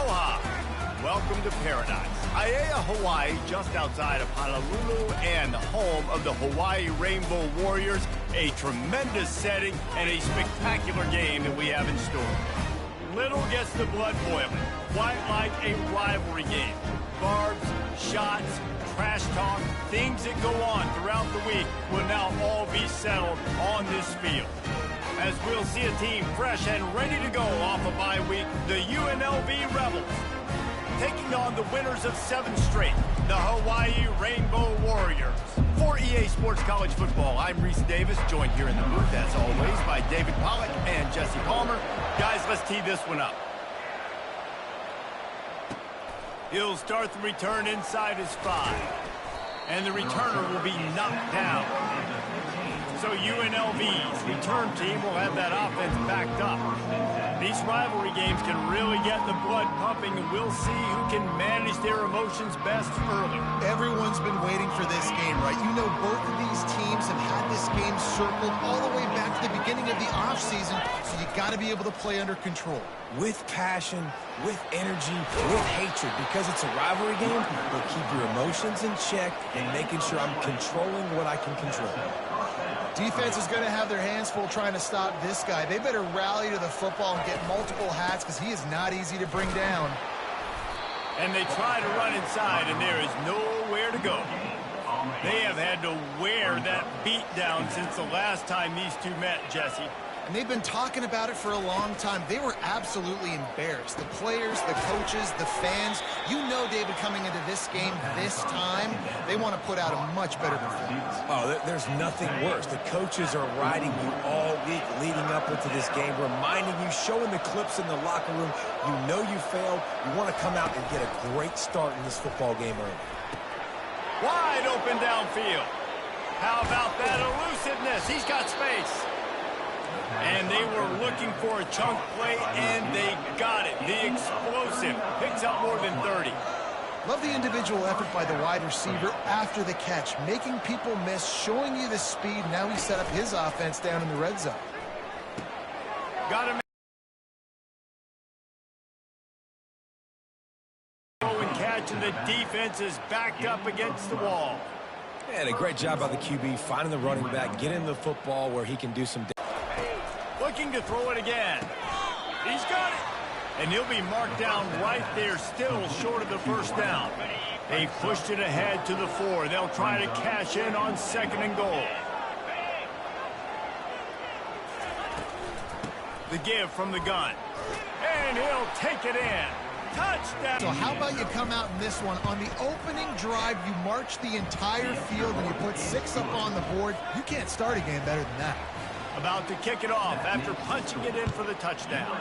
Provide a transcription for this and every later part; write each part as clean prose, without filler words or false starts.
Aloha. Welcome to paradise. Aiea, Hawaii, just outside of Honolulu and the home of the Hawaii Rainbow Warriors. A tremendous setting and a spectacular game that we have in store. Little gets the blood boiling, quite like a rivalry game. Barbs, shots, trash talk, things that go on throughout the week will now all be settled on this field. As we'll see a team fresh and ready to go off a bye week, the UNLV Rebels, taking on the winners of 7 straight, the Hawaii Rainbow Warriors. For EA Sports College Football, I'm Reese Davis, joined here in the booth, as always, by David Pollack and Jesse Palmer. Guys, let's tee this one up. He'll start the return inside his 5. And the returner will be knocked down. So UNLV's return team will have that offense backed up. These rivalry games can really get the blood pumping, and we'll see who can manage their emotions best early. Everyone's been waiting for this game, right? You know, both of these teams have had this game circled all the way back to the beginning of the offseason, so you got to be able to play under control. With passion, with energy, with hatred, because it's a rivalry game, but keep your emotions in check and making sure I'm controlling what I can control. Defense is going to have their hands full trying to stop this guy. They better rally to the football and get multiple hats because he is not easy to bring down. And they try to run inside, and there is nowhere to go. They have had to wear that beat down since the last time these two met, Jesse. And they've been talking about it for a long time. They were absolutely embarrassed. The players, the coaches, the fans. You know, David, coming into this game this time, they want to put out a much better performance. Oh, there's nothing worse. The coaches are riding you all week leading up into this game, reminding you, showing the clips in the locker room. You know you failed. You want to come out and get a great start in this football game early. Wide open downfield. How about that elusiveness? He's got space. And they were looking for a chunk play, and they got it. The explosive picks up more than 30. Love the individual effort by the wide receiver after the catch, making people miss, showing you the speed. Now he set up his offense down in the red zone. Got him. And catch, and the defense is backed up against the wall. And a great job by the QB, finding the running back, getting the football where he can do some damage. Looking to throw it again. He's got it. And he'll be marked down right there, still short of the first down. They pushed it ahead to the 4. They'll try to cash in on 2nd and goal. The give from the gun. And he'll take it in. Touchdown. So how about you come out in this one? On the opening drive, you march the entire field and you put 6 up on the board. You can't start a game better than that. About to kick it off after punching it in for the touchdown.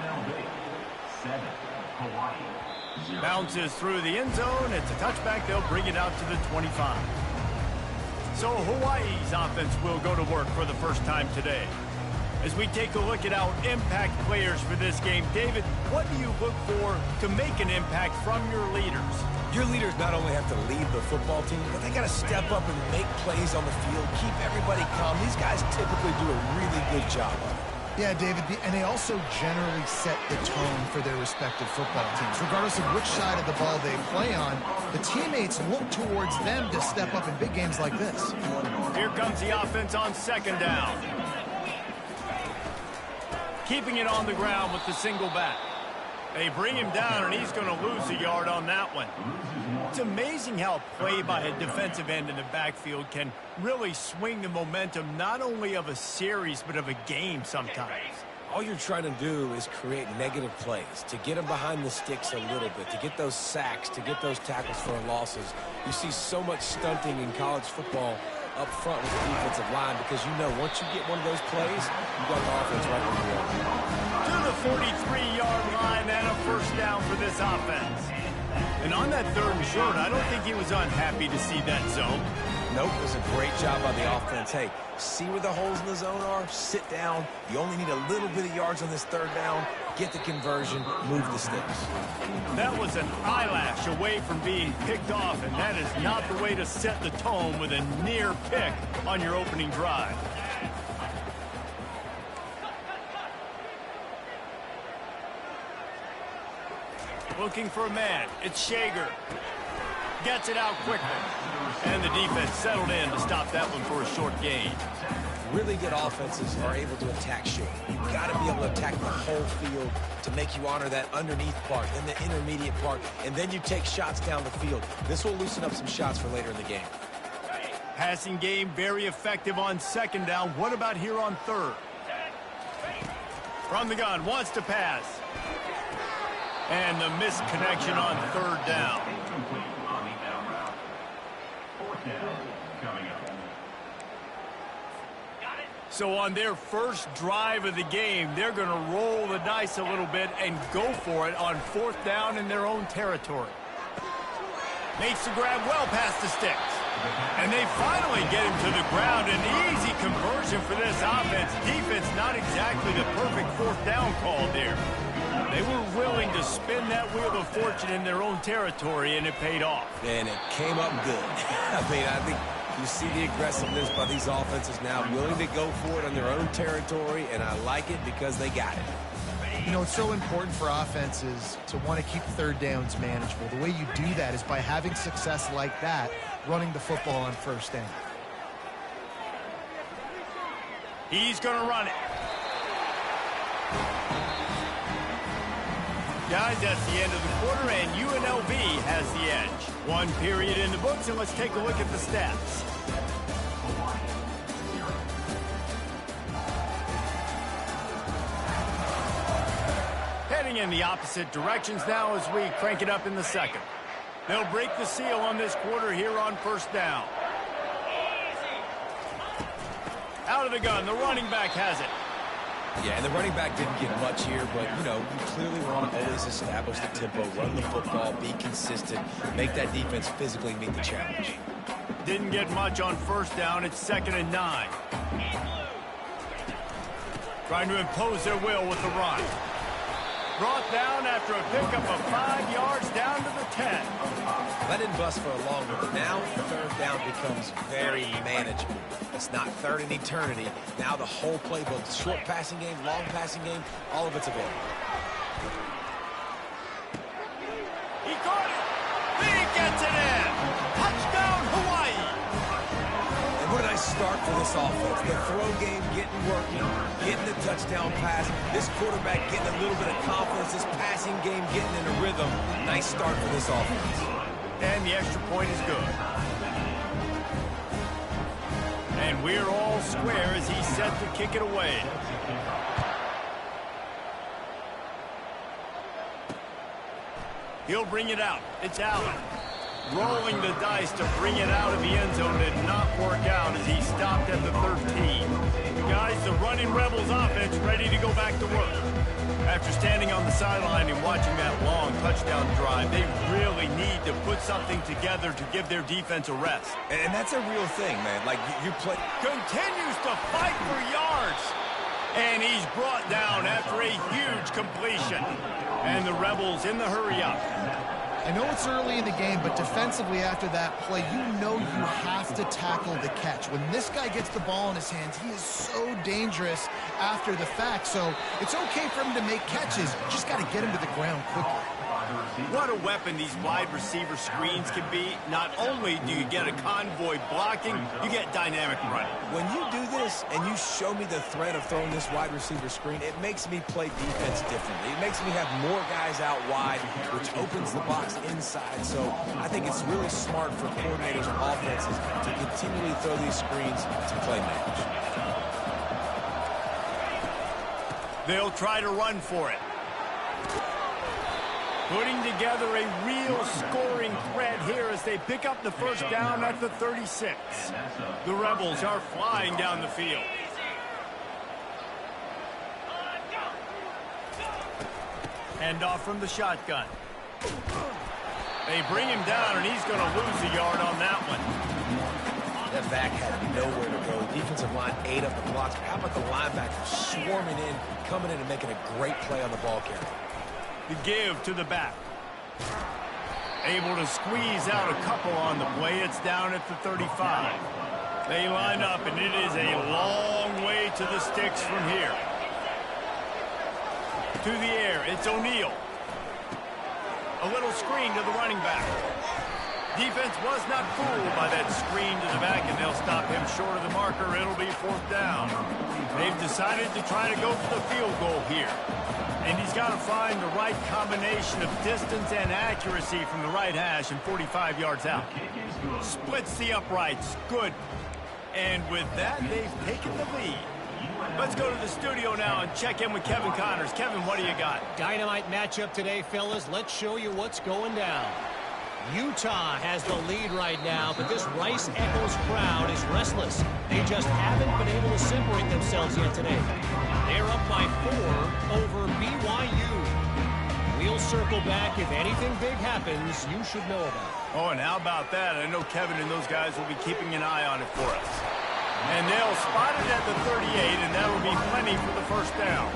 Bounces through the end zone. It's a touchback. They'll bring it out to the 25. So Hawaii's offense will go to work for the first time today. As we take a look at our impact players for this game, David, what do you look for to make an impact from your leaders? Your leaders not only have to lead the football team, but they got to step up and make plays on the field, keep everybody calm. These guys typically do a really good job of it. Yeah, David, and they also generally set the tone for their respective football teams. Regardless of which side of the ball they play on, the teammates look towards them to step up in big games like this. Here comes the offense on 2nd down. Keeping it on the ground with the single back. They bring him down, and he's going to lose a yard on that one. It's amazing how play by a defensive end in the backfield can really swing the momentum not only of a series but of a game sometimes. All you're trying to do is create negative plays, to get them behind the sticks a little bit, to get those sacks, to get those tackles for losses. You see so much stunting in college football up front with the defensive line because you know once you get one of those plays, you got the offense right where you are. To the 43-yard line and a first down for this offense. And on that 3rd and short, I don't think he was unhappy to see that zone. Nope, it was a great job by the offense. Hey, see where the holes in the zone are? Sit down. You only need a little bit of yards on this 3rd down. Get the conversion. Move the sticks. That was an eyelash away from being picked off, and that is not the way to set the tone with a near pick on your opening drive. Looking for a man. It's Shager. Gets it out quickly. And the defense settled in to stop that one for a short gain. Really good offenses are able to attack short. You've got to be able to attack the whole field to make you honor that underneath part, then the intermediate part, and then you take shots down the field. This will loosen up some shots for later in the game. Passing game very effective on second down. What about here on third? From the gun, wants to pass. And the missed connection on third down. So on their first drive of the game, they're going to roll the dice a little bit and go for it on fourth down in their own territory. Makes the grab well past the sticks. And they finally get him to the ground. An easy conversion for this offense. Defense, not exactly the perfect fourth down call there. They were willing to spin that wheel of fortune in their own territory, and it paid off. And it came up good. I think you see the aggressiveness by these offenses now, willing to go for it on their own territory, and I like it because they got it. You know, it's so important for offenses to want to keep third downs manageable. The way you do that is by having success like that, running the football on first down. He's going to run it. Guys, that's the end of the quarter, and UNLV has the edge. One period in the books, and let's take a look at the stats. Heading in the opposite directions now as we crank it up in the second. They'll break the seal on this quarter here on first down. Out of the gun, the running back has it. Yeah, and the running back didn't get much here, but, you know, you clearly want to always establish the tempo, run the football, be consistent, make that defense physically meet the challenge. Didn't get much on first down. It's 2nd and 9. Trying to impose their will with the run. Brought down after a pickup of 5 yards down to the 10. That didn't bust for a long one, but now third down becomes very manageable. It's not third in eternity. Now the whole playbook, short passing game, long passing game, all of it's available. He caught it. He gets it in. Touchdown, Hawaii. And what a nice start for this offense. The throw game getting working, getting the touchdown pass. This quarterback getting a little bit of confidence. This passing game getting in a rhythm. Nice start for this offense. And the extra point is good. And we're all square as he's set to kick it away. He'll bring it out. It's Allen. Rolling the dice to bring it out of the end zone did not work out as he stopped at the 13. Guys, the running Rebels offense ready to go back to work. After standing on the sideline and watching that long touchdown drive, they really need to put something together to give their defense a rest. And that's a real thing, man. Like, you play... Continues to fight for yards. And he's brought down after a huge completion. And the Rebels in the hurry-up. I know it's early in the game, but defensively after that play, you know you have to tackle the catch. When this guy gets the ball in his hands, he is so dangerous after the fact. So it's okay for him to make catches. You just got to get him to the ground quickly. What a weapon these wide receiver screens can be. Not only do you get a convoy blocking, you get dynamic running. When you do this and you show me the threat of throwing this wide receiver screen, it makes me play defense differently. It makes me have more guys out wide, which opens the box inside. So I think it's really smart for coordinators and offenses to continually throw these screens to play makers. They'll try to run for it. Putting together a real scoring threat here as they pick up the first down at the 36. The Rebels are flying down the field. Hand off from the shotgun. They bring him down, and he's going to lose a yard on that one. That back had nowhere to go. Defensive line ate up the blocks. How about the linebacker swarming in, coming in and making a great play on the ball carrier? The give to the back. Able to squeeze out a couple on the play. It's down at the 35. They line up, and it is a long way to the sticks from here. To the air, it's O'Neal. A little screen to the running back. Defense was not fooled by that screen to the back, and they'll stop him short of the marker. It'll be 4th down. They've decided to try to go for the field goal here. And he's got to find the right combination of distance and accuracy from the right hash and 45 yards out. Splits the uprights. Good. And with that, they've taken the lead. Let's go to the studio now and check in with Kevin Connors. Kevin, what do you got? Dynamite matchup today, fellas. Let's show you what's going down. Utah has the lead right now, but this Rice Eccles crowd is restless. They just haven't been able to separate themselves yet today. They're up by 4 over BYU. We'll circle back. If anything big happens, you should know about it. Oh, and how about that? I know Kevin and those guys will be keeping an eye on it for us. And they'll spot it at the 38, and that'll be plenty for the 1st down.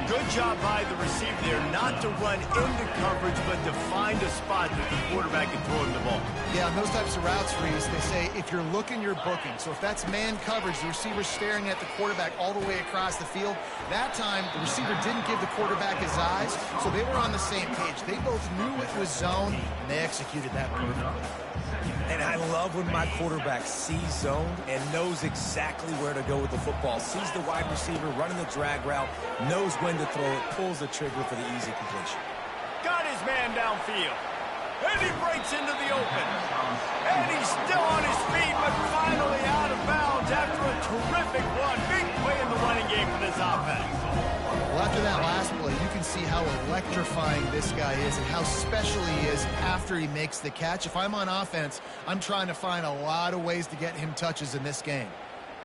Good job by the receiver there not to run into coverage, but to find a spot that the quarterback can throw him the ball. Yeah, on those types of routes, Reese, they say if you're looking, you're booking. So if that's man coverage, the receiver's staring at the quarterback all the way across the field. That time, the receiver didn't give the quarterback his eyes, so they were on the same page. They both knew it was zone, and they executed that perfectly. And I love when my quarterback sees zone and knows exactly where to go with the football. Sees the wide receiver running the drag route, knows when to throw it, pulls the trigger for the easy completion. Got his man downfield. And he breaks into the open. And he's still on his feet, but finally out of bounds after a terrific run. Big play in the running game for this offense. Well, after that last play, you can see how electrifying this guy is and how special he is after he makes the catch. If I'm on offense, I'm trying to find a lot of ways to get him touches in this game.